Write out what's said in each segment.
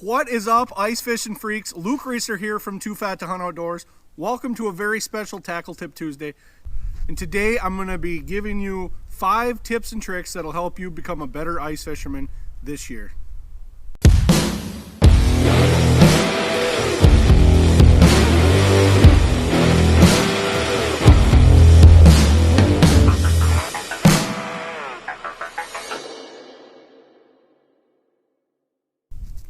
What is up, ice fishing freaks? Luke Reeser here from Too Fat to Hunt Outdoors. Welcome to a very special Tackle Tip Tuesday. And today I'm going to be giving you 5 tips and tricks that'll help you become a better ice fisherman this year.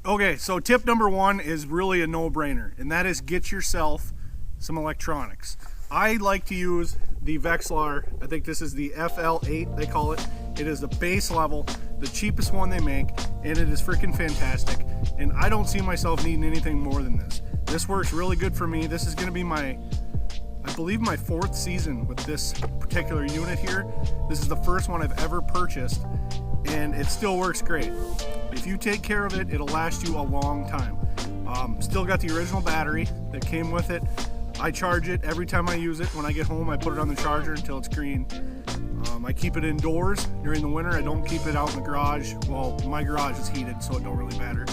Okay, so tip number 1 is really a no-brainer, and that is get yourself some electronics. I like to use the Vexilar. I think this is the FL8, they call it. It is the base level, the cheapest one they make, and it is freaking fantastic. And I don't see myself needing anything more than this. This works really good for me. This is going to be I believe my 4th season with this particular unit here. This is the first one I've ever purchased, and it still works great. If you take care of it, it'll last you a long time. Still got the original battery that came with it. I charge it every time I use it. When I get home, I put it on the charger until it's green. I keep it indoors during the winter. I don't keep it out in the garage. Well, my garage is heated, so it don't really matter.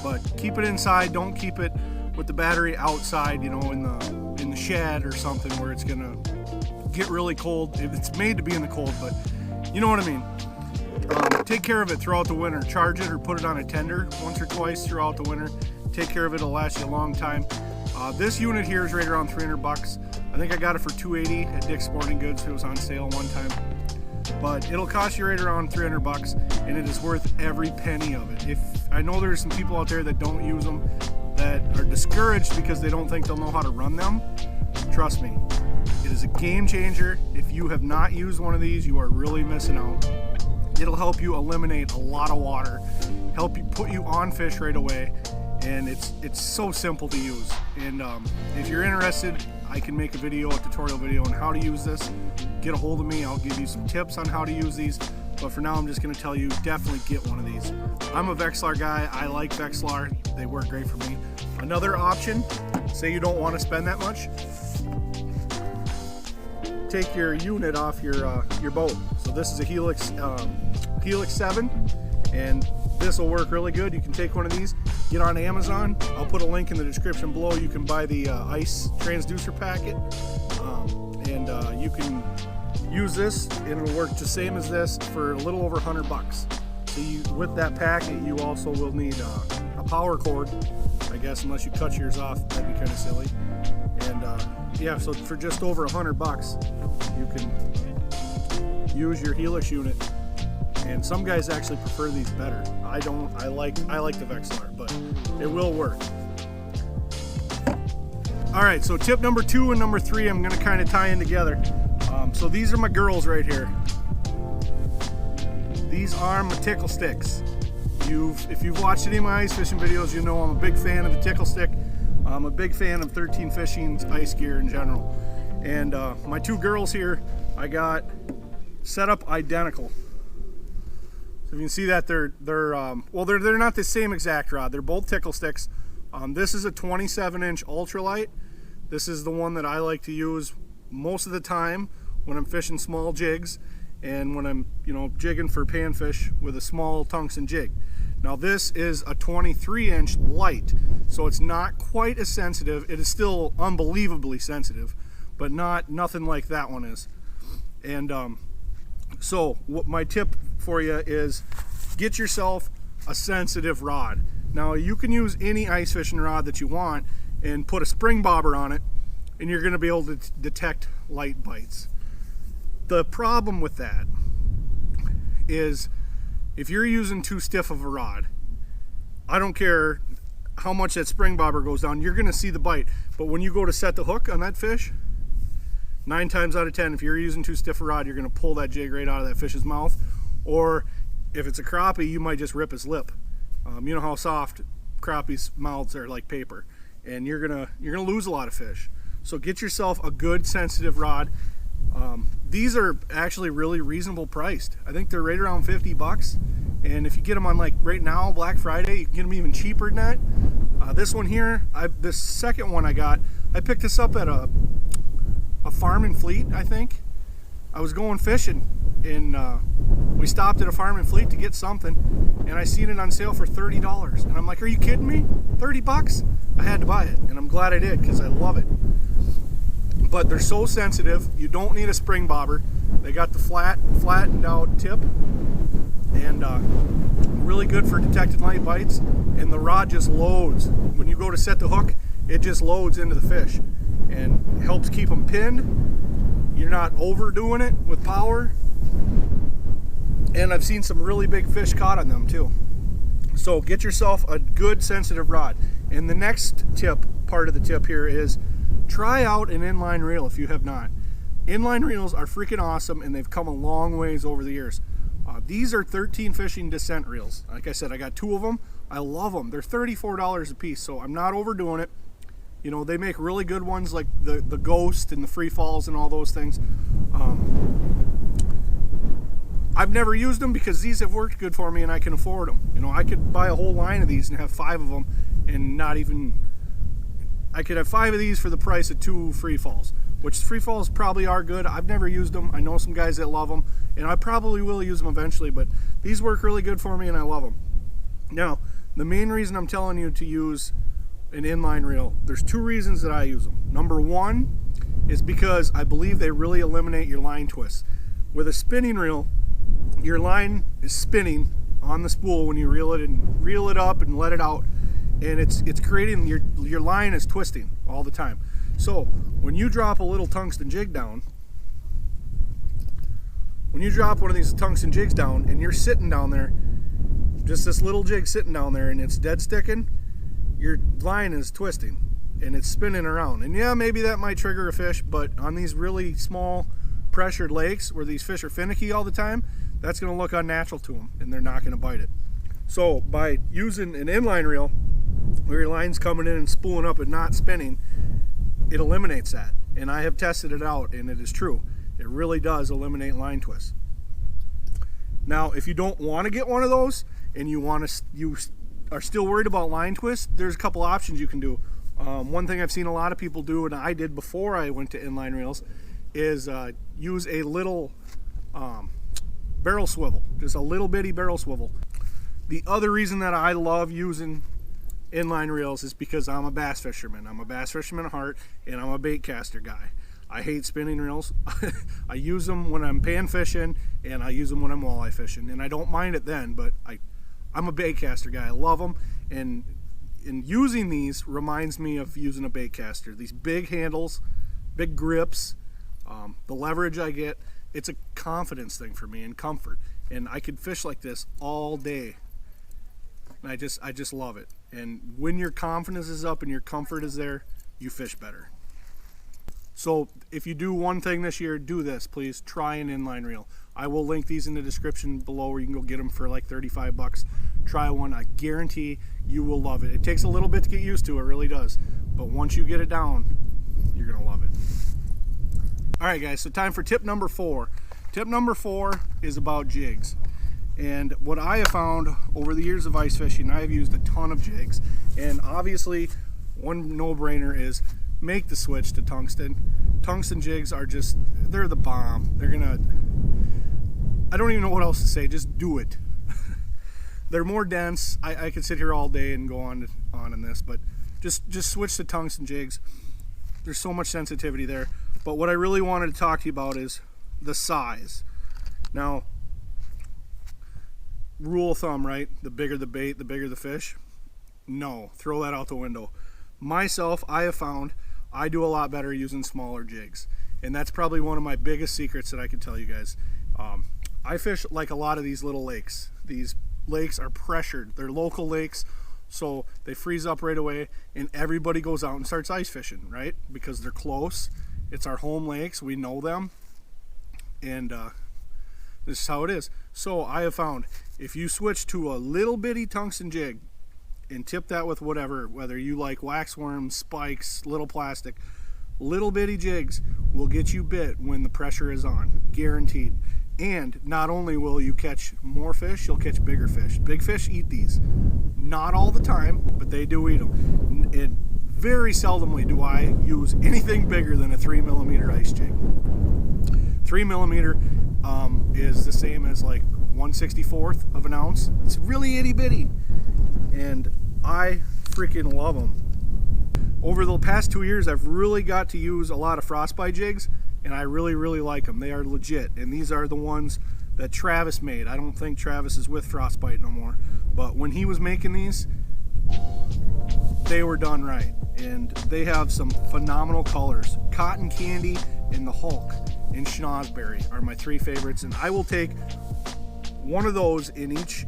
But keep it inside. Don't keep it with the battery outside, you know, in the shed or something where it's gonna get really cold. It's made to be in the cold, but you know what I mean. Take care of it throughout the winter. Charge it or put it on a tender once or twice throughout the winter. Take care of it, it'll last you a long time. This unit here is right around 300 bucks. I think I got it for 280 at Dick's Sporting Goods. It was on sale one time. But it'll cost you right around 300 bucks, and it is worth every penny of it. I know there's some people out there that don't use them, that are discouraged because they don't think they'll know how to run them. Trust me, it is a game changer. If you have not used one of these, you are really missing out. It'll help you eliminate a lot of water, help you put you on fish right away, and it's so simple to use. And if you're interested, I can make a tutorial video on how to use this. Get a hold of me, I'll give you some tips on how to use these. But for now, I'm just gonna tell you, definitely get one of these. I'm a Vexilar guy, I like Vexilar, they work great for me. Another option, say you don't wanna spend that much, take your unit off your boat. So this is a Helix 7, and this will work really good. You can take one of these, get on Amazon. I'll put a link in the description below. You can buy the ice transducer packet, and you can use this, and it'll work the same as this for a little over 100 bucks. So with that packet, you also will need a power cord, I guess, unless you cut yours off. That'd be kind of silly. And yeah, so for just over 100 bucks, you can use your Helix unit. And some guys actually prefer these better. I don't. I like the Vexilar, but it will work. All right, so tip number 2 and number 3, I'm gonna kind of tie in together. So these are my girls right here. These are my Tickle Sticks. If you've watched any of my ice fishing videos, you know I'm a big fan of the Tickle Stick. I'm a big fan of 13 Fishing's ice gear in general. And my 2 girls here, I got set up identical. So you can see that they're not the same exact rod. They're both Tickle Sticks. This is a 27-inch ultralight. This is the one that I like to use most of the time when I'm fishing small jigs and when I'm, jigging for panfish with a small tungsten jig. Now this is a 23-inch Lite, so it's not quite as sensitive. It is still unbelievably sensitive, but nothing like that one is. And so what my tip for you is, get yourself a sensitive rod. Now you can use any ice fishing rod that you want and put a spring bobber on it, and you're going to be able to detect light bites. The problem with that is if you're using too stiff of a rod, I don't care how much that spring bobber goes down, you're going to see the bite. But when you go to set the hook on that fish, 9 times out of 10, if you're using too stiff a rod, you're going to pull that jig right out of that fish's mouth. Or if it's a crappie, you might just rip his lip. You know how soft crappies' mouths are, like paper, and you're gonna lose a lot of fish. So get yourself a good sensitive rod. These are actually really reasonable priced. I think they're right around 50 bucks. And if you get them on, like right now, Black Friday, you can get them even cheaper than that. This one here, this second one I got, I picked this up at a farm in Flite, I think. I was going fishing and we stopped at a farm in Flite to get something, and I seen it on sale for $30, and I'm like, are you kidding me? 30 bucks? I had to buy it, and I'm glad I did because I love it. But they're so sensitive. You don't need a spring bobber. They got the flattened out tip, and really good for detected light bites, and the rod just loads. When you go to set the hook, it just loads into the fish and helps keep them pinned. You're not overdoing it with power, and I've seen some really big fish caught on them too. So get yourself a good sensitive rod. And the next part of the tip here is try out an inline reel if you have not. Inline reels are freaking awesome, and they've come a long ways over the years. These are 13 fishing descent reels. Like I said, I got 2 of them. I love them. They're $34 a piece, so I'm not overdoing it. You know, they make really good ones like the Ghost and the Free Falls and all those things. I've never used them because these have worked good for me and I can afford them. You know, I could buy a whole line of these and have 5 of them and not even... I could have 5 of these for the price of 2 Free Falls, which Free Falls probably are good. I've never used them. I know some guys that love them, and I probably will use them eventually, but these work really good for me and I love them. Now, the main reason I'm telling you to use an inline reel, there's 2 reasons that I use them. Number 1 is because I believe they really eliminate your line twists. With a spinning reel, your line is spinning on the spool when you reel it up and let it out, and it's creating your line is twisting all the time. So when you drop a little tungsten jig down, when you drop one of these tungsten jigs down and you're sitting down there, just this little jig sitting down there, and it's dead sticking, your line is twisting and it's spinning around. And yeah, maybe that might trigger a fish, but on these really small pressured lakes where these fish are finicky all the time, that's going to look unnatural to them and they're not going to bite it. So by using an inline reel where your line's coming in and spooling up and not spinning, it eliminates that. And I have tested it out and it is true. It really does eliminate line twists. Now, if you don't want to get one of those and you are still worried about line twists, there's a couple options you can do. One thing I've seen a lot of people do, and I did before I went to inline reels, is use a little barrel swivel, just a little bitty barrel swivel. The other reason that I love using inline reels is because I'm a bass fisherman. I'm a bass fisherman at heart, and I'm a bait caster guy. I hate spinning reels. I use them when I'm pan fishing, and I use them when I'm walleye fishing, and I don't mind it then, but I'm a bait caster guy. I love them, and using these reminds me of using a bait caster. These big handles, big grips, the leverage I get, it's a confidence thing for me and comfort, and I could fish like this all day. And I just love it. And when your confidence is up and your comfort is there, you fish better. So if you do one thing this year, do this, please. Try an inline reel. I will link these in the description below where you can go get them for like 35 bucks. Try one. I guarantee you will love it. It takes a little bit to get used to, it really does. But once you get it down, you're gonna love it. All right, guys, so time for tip number 4. Tip number 4 is about jigs. And what I have found over the years of ice fishing, I have used a ton of jigs. And obviously, one no-brainer is make the switch to tungsten. Tungsten jigs are just, they're the bomb. They're gonna, I don't even know what else to say, just do it. They're more dense. I could sit here all day and go on in this, but just switch to tungsten jigs. There's so much sensitivity there. But what I really wanted to talk to you about is the size. Now, rule of thumb, right? The bigger the bait, the bigger the fish. No, throw that out the window. Myself, I have found I do a lot better using smaller jigs, and that's probably one of my biggest secrets that I can tell you guys. I fish like a lot of these little lakes. These lakes are pressured. They're local lakes, so they freeze up right away, and everybody goes out and starts ice fishing, right? Because they're close. It's our home lakes. We know them, and this is how it is. So I have found if you switch to a little bitty tungsten jig and tip that with whatever, whether you like wax worms, spikes, little plastic, little bitty jigs will get you bit when the pressure is on, guaranteed. And not only will you catch more fish, you'll catch bigger fish. Big fish eat these. Not all the time, but they do eat them. And very seldomly do I use anything bigger than a 3mm ice jig. 3mm is the same as like 1/64 of an ounce. It's really itty bitty, and I freaking love them. Over the past 2 years, I've really got to use a lot of Frostbite jigs, and I really like them. They are legit, and these are the ones that Travis made. I don't think Travis is with Frostbite no more, but when he was making these, they were done right, and they have some phenomenal colors. Cotton Candy and the Hulk and Schnozberry are my 3 favorites, and I will take one of those in each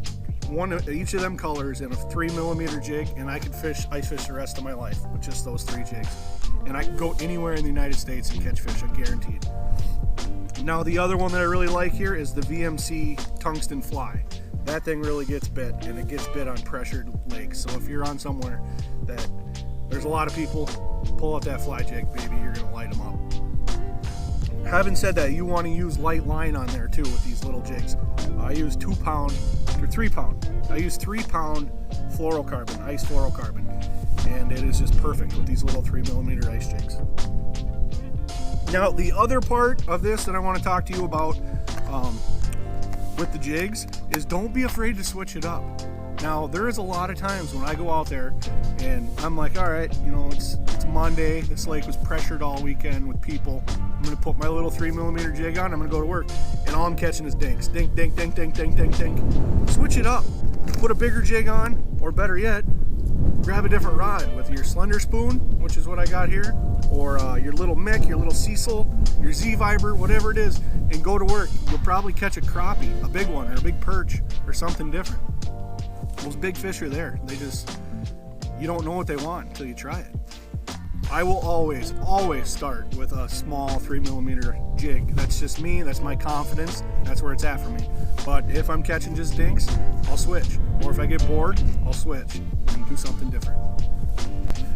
of them colors in a 3mm jig, and I could ice fish the rest of my life with just those 3 jigs. And I can go anywhere in the United States and catch fish, I'm guaranteed. Now the other one that I really like here is the VMC Tungsten Fly. That thing really gets bit, and it gets bit on pressured lakes. So if you're on somewhere that there's a lot of people, pull out that fly jig, baby, you're gonna light them up. Having said that, you want to use light line on there too with these little jigs. I use 2 pound or 3 pound. I use 3 pound fluorocarbon, ice fluorocarbon, and it is just perfect with these little 3mm ice jigs. Now the other part of this that I want to talk to you about with the jigs is don't be afraid to switch it up. Now there is a lot of times when I go out there and I'm like, all right, you know, it's Monday, this lake was pressured all weekend with people, I'm gonna put my little 3mm jig on, I'm gonna go to work, and all I'm catching is dinks. Dink, dink, dink, dink, dink, dink, dink. Switch it up. Put a bigger jig on, or better yet, grab a different rod with your slender spoon, which is what I got here, or your little Mick, your little Cecil, your Z-Viber, whatever it is, and go to work. You'll probably catch a crappie, a big one, or a big perch, or something different. Those big fish are there. They just, you don't know what they want until you try it. I will always start with a small 3mm jig. That's just me, that's my confidence, that's where it's at for me. But if I'm catching just dinks, I'll switch. Or if I get bored, I'll switch and do something different.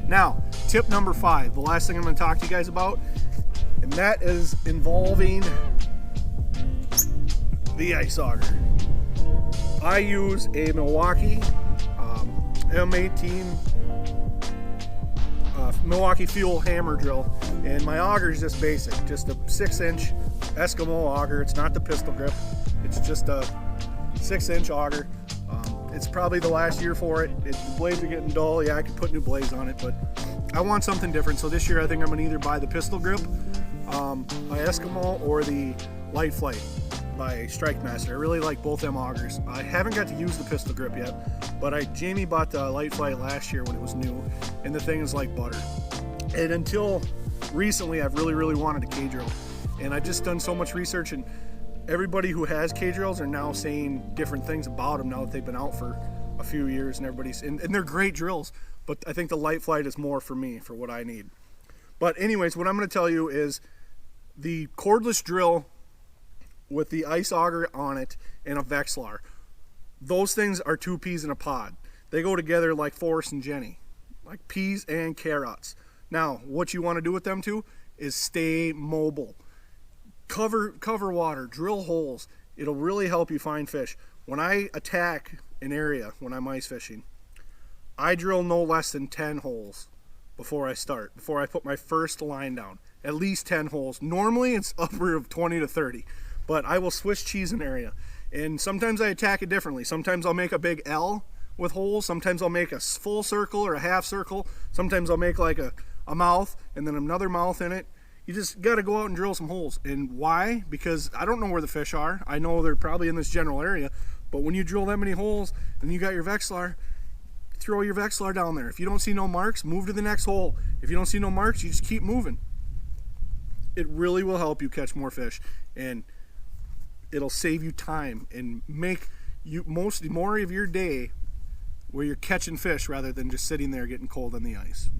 Now, tip number 5, the last thing I'm gonna talk to you guys about, and that is involving the ice auger. I use a Milwaukee M18 Milwaukee Fuel hammer drill, and my auger is just basic, just a 6-inch Eskimo auger. It's not the pistol grip, it's just a 6-inch auger. It's probably the last year for it. The blades are getting dull. Yeah, I could put new blades on it, but I want something different. So this year I think I'm gonna either buy the pistol grip by Eskimo or the Lite Flite by Strike Master. I really like both them augers. I haven't got to use the pistol grip yet, but Jamie bought the Lite Flite last year when it was new, and the thing is like butter. And until recently, I've really wanted a K-drill, and I've just done so much research, and everybody who has K-drills are now saying different things about them now that they've been out for a few years, and everybody's and they're great drills, but I think the Lite Flite is more for me, for what I need. But anyways, what I'm going to tell you is the cordless drill with the ice auger on it and a Vexilar. Those things are 2 peas in a pod. They go together like Forrest and Jenny, like peas and carrots. Now, what you want to do with them too is stay mobile. Cover water, drill holes. It'll really help you find fish. When I attack an area when I'm ice fishing, I drill no less than 10 holes before I put my first line down. At least 10 holes. Normally it's upward of 20 to 30. But I will Swiss cheese an area, and sometimes I attack it differently. Sometimes I'll make a big L with holes, sometimes I'll make a full circle or a half circle, sometimes I'll make like a mouth and then another mouth in it. You just got to go out and drill some holes. And why? Because I don't know where the fish are. I know they're probably in this general area, but when you drill that many holes and you got your Vexilar, throw your Vexilar down there. If you don't see no marks, move to the next hole. If you don't see no marks, you just keep moving. It really will help you catch more fish, and it'll save you time and make you more of your day where you're catching fish rather than just sitting there getting cold on the ice.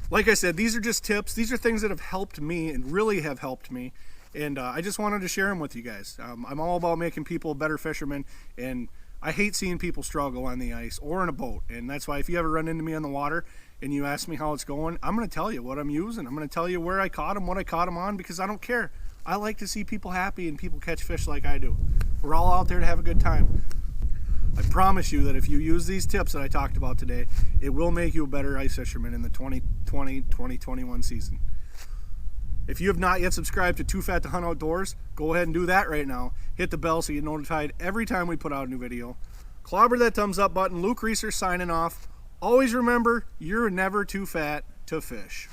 Like I said, these are just tips. These are things that have helped me and really have helped me, and I just wanted to share them with you guys. I'm all about making people better fishermen, and I hate seeing people struggle on the ice or in a boat, and that's why if you ever run into me on the water and you ask me how it's going, I'm going to tell you what I'm using. I'm going to tell you where I caught them, what I caught them on, because I don't care. I like to see people happy and people catch fish like I do. We're all out there to have a good time. I promise you that if you use these tips that I talked about today, it will make you a better ice fisherman in the 2020-2021 season. If you have not yet subscribed to Too Fat to Hunt Outdoors, go ahead and do that right now. Hit the bell so you get notified every time we put out a new video. Clobber that thumbs up button. Luke Reeser signing off. Always remember, you're never too fat to fish.